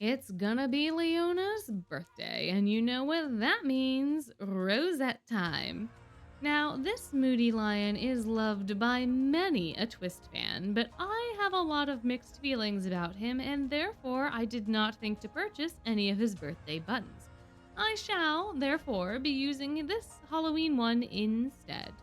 It's gonna be Leona's birthday, and you know what that means, Rosette time. Now, this moody lion is loved by many a Twist fan, but I have a lot of mixed feelings about him, and therefore I did not think to purchase any of his birthday buttons. I shall, therefore, be using this Halloween one instead.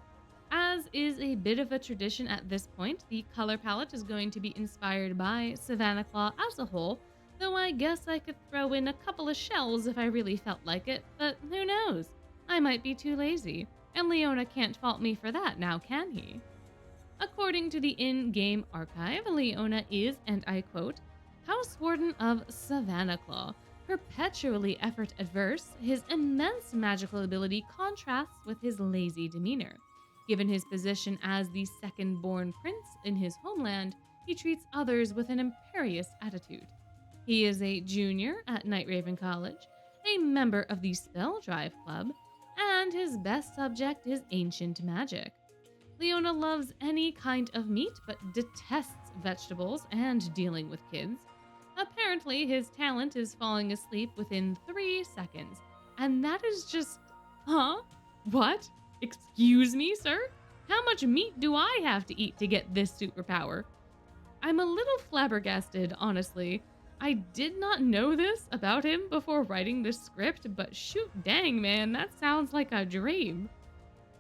As is a bit of a tradition at this point, the color palette is going to be inspired by Savannah Claw as a whole, though I guess I could throw in a couple of shells if I really felt like it, but who knows? I might be too lazy, and Leona can't fault me for that now, can he? According to the in game archive, Leona is, and I quote, House Warden of Savannah Claw. Perpetually effort adverse, his immense magical ability contrasts with his lazy demeanor. Given his position as the second born prince in his homeland, he treats others with an imperious attitude. He is a junior at Night Raven College, a member of the Spell Drive Club, and his best subject is ancient magic. Leona loves any kind of meat but detests vegetables and dealing with kids. Apparently, his talent is falling asleep within 3 seconds. And that is just. Huh? What? Excuse me, sir? How much meat do I have to eat to get this superpower? I'm a little flabbergasted, honestly. I did not know this about him before writing this script, but shoot dang, man, that sounds like a dream.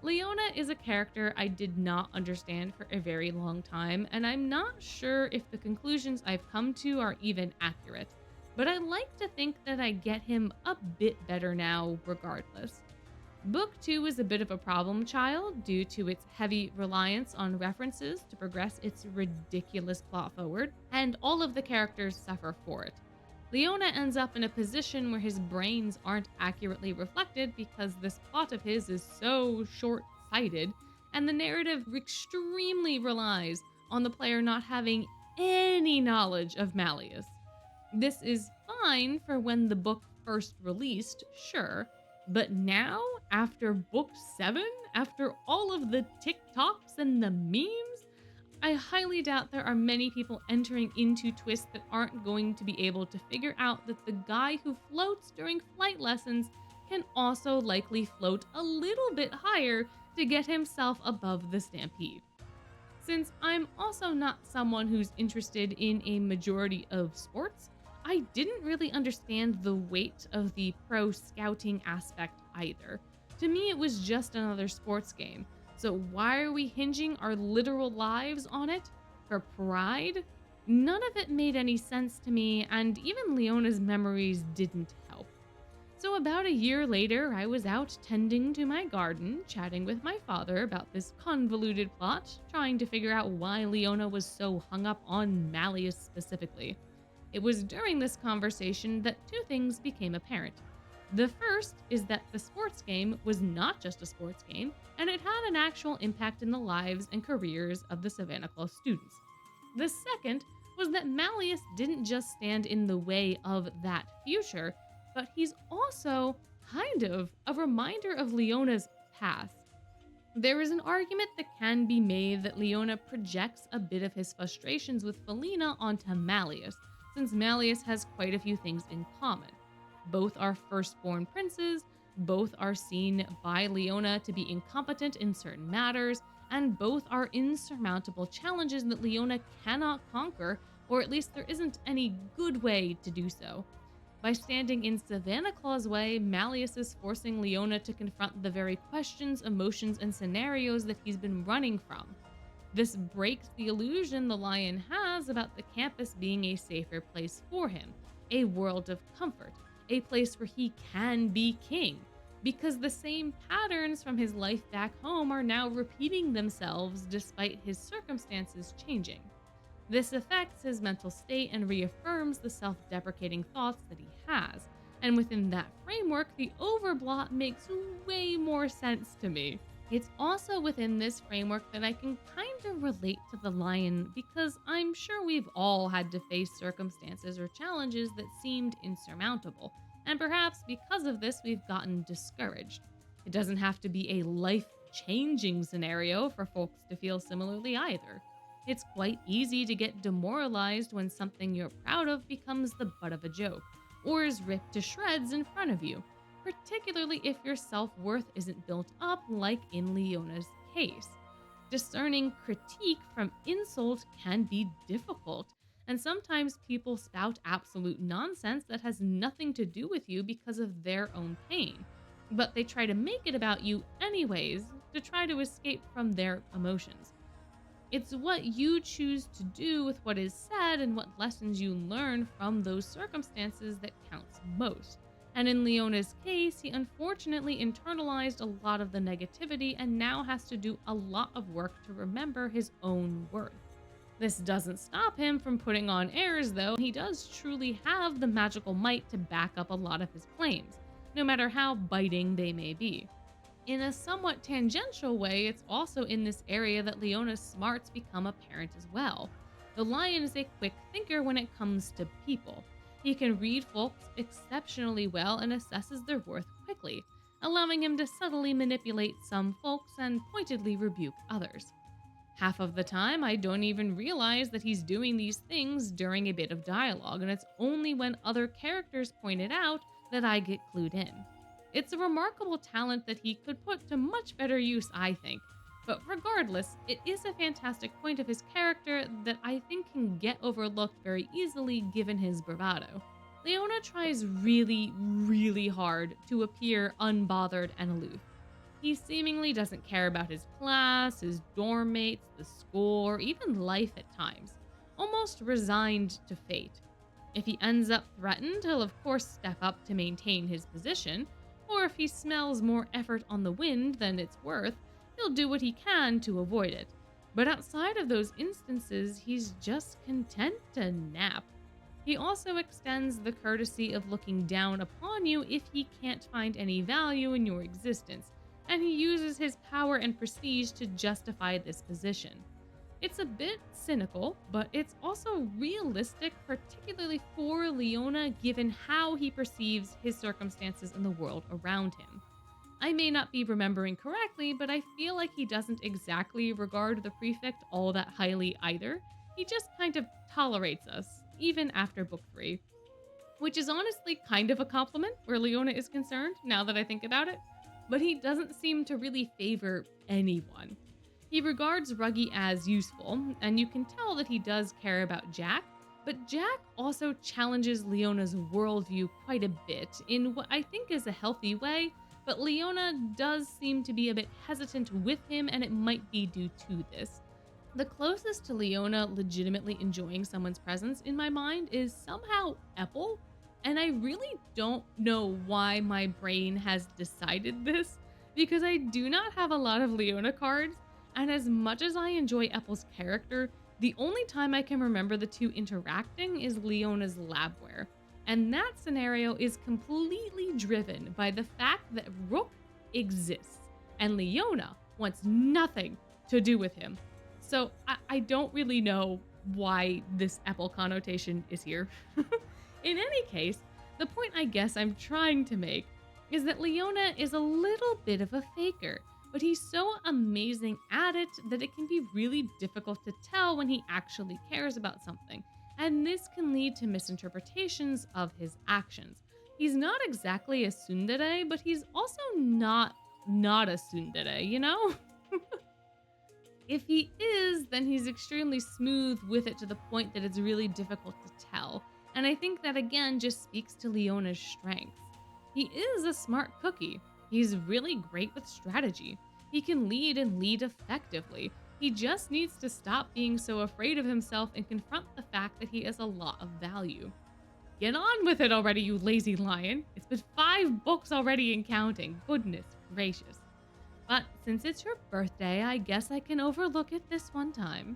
Leona is a character I did not understand for a very long time, and I'm not sure if the conclusions I've come to are even accurate, but I like to think that I get him a bit better now, regardless. Book 2 is a bit of a problem child due to its heavy reliance on references to progress its ridiculous plot forward, and all of the characters suffer for it. Leona ends up in a position where his brains aren't accurately reflected because this plot of his is so short sighted, and the narrative extremely relies on the player not having any knowledge of Malleus. This is fine for when the book first released, sure, but now, after book 7, after all of the TikToks and the memes, I highly doubt there are many people entering into Twist that aren't going to be able to figure out that the guy who floats during flight lessons can also likely float a little bit higher to get himself above the stampede. Since I'm also not someone who's interested in a majority of sports, I didn't really understand the weight of the pro scouting aspect either. To me, it was just another sports game. So why are we hinging our literal lives on it? For pride? None of it made any sense to me, and even Leona's memories didn't help. So, about a year later, I was out tending to my garden, chatting with my father about this convoluted plot, trying to figure out why Leona was so hung up on Malleus specifically. It was during this conversation that two things became apparent. The first is that the sports game was not just a sports game, and it had an actual impact in the lives and careers of the Savannah Claw students. The second was that Malleus didn't just stand in the way of that future, but he's also kind of a reminder of Leona's past. There is an argument that can be made that Leona projects a bit of his frustrations with Felina onto Malleus, since Malleus has quite a few things in common. Both are firstborn princes, both are seen by Leona to be incompetent in certain matters, and both are insurmountable challenges that Leona cannot conquer, or at least there isn't any good way to do so. By standing in Savannah Claw's way, Malleus is forcing Leona to confront the very questions, emotions, and scenarios that he's been running from. This breaks the illusion the lion has about the campus being a safer place for him, a world of comfort, a place where he can be king, because the same patterns from his life back home are now repeating themselves despite his circumstances changing. This affects his mental state and reaffirms the self-deprecating thoughts that he has, and within that framework, the overblot makes way more sense to me. It's also within this framework that I can kind of relate to the lion because I'm sure we've all had to face circumstances or challenges that seemed insurmountable, and perhaps because of this we've gotten discouraged. It doesn't have to be a life-changing scenario for folks to feel similarly either. It's quite easy to get demoralized when something you're proud of becomes the butt of a joke or is ripped to shreds in front of you, particularly if your self worth isn't built up like in Leona's case. Discerning critique from insult can be difficult, and sometimes people spout absolute nonsense that has nothing to do with you because of their own pain. But they try to make it about you anyways to try to escape from their emotions. It's what you choose to do with what is said and what lessons you learn from those circumstances that counts most. And in Leona's case, he unfortunately internalized a lot of the negativity and now has to do a lot of work to remember his own worth. This doesn't stop him from putting on airs, though. He does truly have the magical might to back up a lot of his claims, no matter how biting they may be. In a somewhat tangential way, it's also in this area that Leona's smarts become apparent as well. The lion is a quick thinker when it comes to people. He can read folks exceptionally well and assesses their worth quickly, allowing him to subtly manipulate some folks and pointedly rebuke others. Half of the time, I don't even realize that he's doing these things during a bit of dialogue, and it's only when other characters point it out that I get clued in. It's a remarkable talent that he could put to much better use, I think. But regardless, it is a fantastic point of his character that I think can get overlooked very easily given his bravado. Leona tries really, really hard to appear unbothered and aloof. He seemingly doesn't care about his class, his dorm mates, the school, or even life at times, almost resigned to fate. If he ends up threatened, he'll of course step up to maintain his position, or if he smells more effort on the wind than it's worth, he'll do what he can to avoid it. But outside of those instances, he's just content to nap. He also extends the courtesy of looking down upon you if he can't find any value in your existence, and he uses his power and prestige to justify this position. It's a bit cynical, but it's also realistic, particularly for Leona, given how he perceives his circumstances in the world around him. I may not be remembering correctly, but I feel like he doesn't exactly regard the prefect all that highly either. He just kind of tolerates us, even after book 3. Which is honestly kind of a compliment where Leona is concerned, now that I think about it. But he doesn't seem to really favor anyone. He regards Ruggy as useful, and you can tell that he does care about Jack, but Jack also challenges Leona's worldview quite a bit in what I think is a healthy way, but Leona does seem to be a bit hesitant with him, and it might be due to this. The closest to Leona legitimately enjoying someone's presence in my mind is somehow Epple, and I really don't know why my brain has decided this, because I do not have a lot of Leona cards, and as much as I enjoy Apple's character, the only time I can remember the two interacting is Leona's labware. And that scenario is completely driven by the fact that Rook exists, and Leona wants nothing to do with him. So I don't really know why this Apple connotation is here. In any case, the point I guess I'm trying to make is that Leona is a little bit of a faker, but he's so amazing at it that it can be really difficult to tell when he actually cares about something, and this can lead to misinterpretations of his actions. He's not exactly a tsundere, but he's also not a tsundere, you know? If he is, then he's extremely smooth with it to the point that it's really difficult to tell, and I think that again just speaks to Leona's strengths. He is a smart cookie. He's really great with strategy. He can lead and lead effectively. He just needs to stop being so afraid of himself and confront the fact that he has a lot of value. Get on with it already, you lazy lion. It's been 5 books already and counting. Goodness gracious. But since it's your birthday, I guess I can overlook it this one time.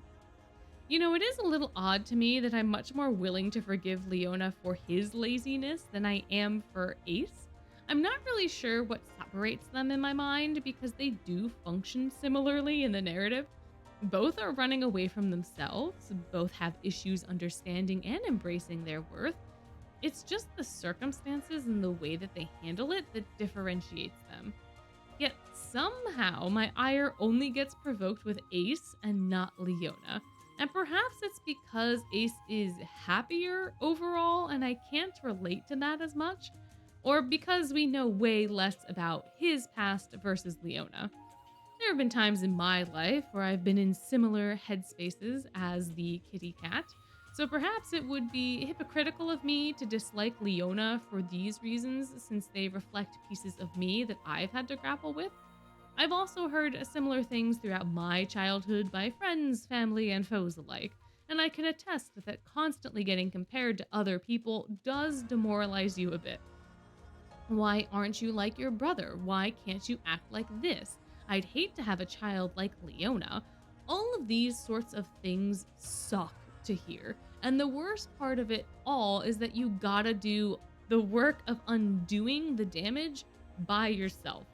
You know, it is a little odd to me that I'm much more willing to forgive Leona for his laziness than I am for Ace. I'm not really sure what separates them in my mind because they do function similarly in the narrative. Both are running away from themselves, both have issues understanding and embracing their worth. It's just the circumstances and the way that they handle it that differentiates them. Yet somehow my ire only gets provoked with Ace and not Leona. And perhaps it's because Ace is happier overall and I can't relate to that as much, or because we know way less about his past versus Leona. There have been times in my life where I've been in similar headspaces as the kitty cat, so perhaps it would be hypocritical of me to dislike Leona for these reasons since they reflect pieces of me that I've had to grapple with. I've also heard similar things throughout my childhood by friends, family, and foes alike, and I can attest that constantly getting compared to other people does demoralize you a bit. Why aren't you like your brother? Why can't you act like this? I'd hate to have a child like Leona. All of these sorts of things suck to hear. And the worst part of it all is that you gotta do the work of undoing the damage by yourself.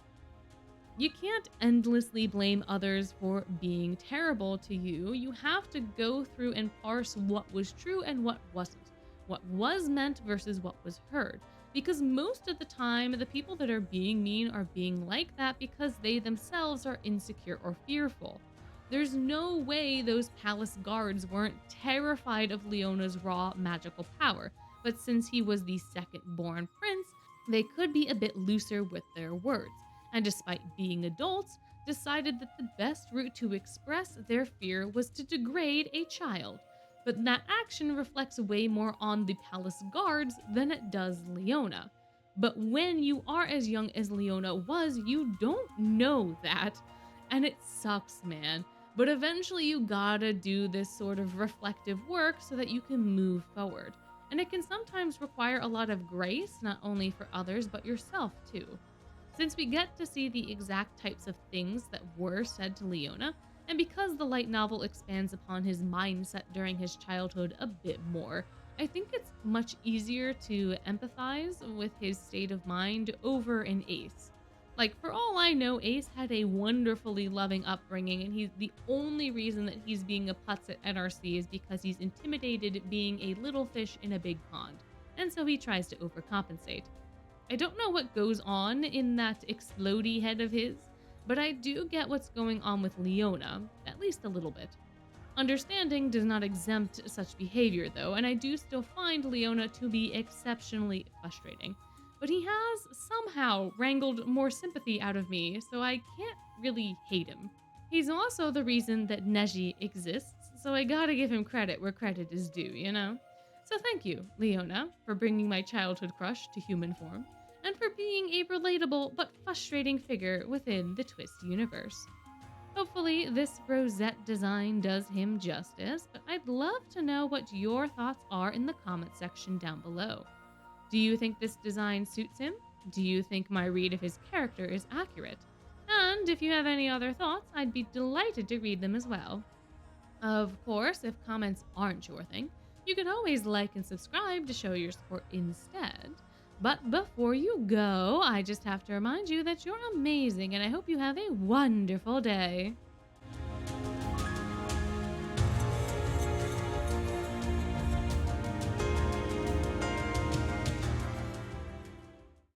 You can't endlessly blame others for being terrible to you. You have to go through and parse what was true and what wasn't, what was meant versus what was heard. Because most of the time, the people that are being mean are being like that because they themselves are insecure or fearful. There's no way those palace guards weren't terrified of Leona's raw magical power, but since he was the second born prince, they could be a bit looser with their words and despite being adults, decided that the best route to express their fear was to degrade a child. But that action reflects way more on the palace guards than it does Leona. But when you are as young as Leona was, you don't know that. And it sucks, man. But eventually you gotta do this sort of reflective work so that you can move forward. And it can sometimes require a lot of grace, not only for others, but yourself too. Since we get to see the exact types of things that were said to Leona, and because the light novel expands upon his mindset during his childhood a bit more, I think it's much easier to empathize with his state of mind over in Ace. Like, for all I know, Ace had a wonderfully loving upbringing, and the only reason that he's being a putz at NRC is because he's intimidated being a little fish in a big pond, and so he tries to overcompensate. I don't know what goes on in that explodey head of his, but I do get what's going on with Leona, at least a little bit. Understanding does not exempt such behavior, though, and I do still find Leona to be exceptionally frustrating. But he has somehow wrangled more sympathy out of me, so I can't really hate him. He's also the reason that Neji exists, so I gotta give him credit where credit is due, you know? So thank you, Leona, for bringing my childhood crush to human form, and for being a relatable but frustrating figure within the Twist universe. Hopefully, this Rosette design does him justice, but I'd love to know what your thoughts are in the comment section down below. Do you think this design suits him? Do you think my read of his character is accurate? And if you have any other thoughts, I'd be delighted to read them as well. Of course, if comments aren't your thing, you can always like and subscribe to show your support instead. But before you go, I just have to remind you that you're amazing and I hope you have a wonderful day.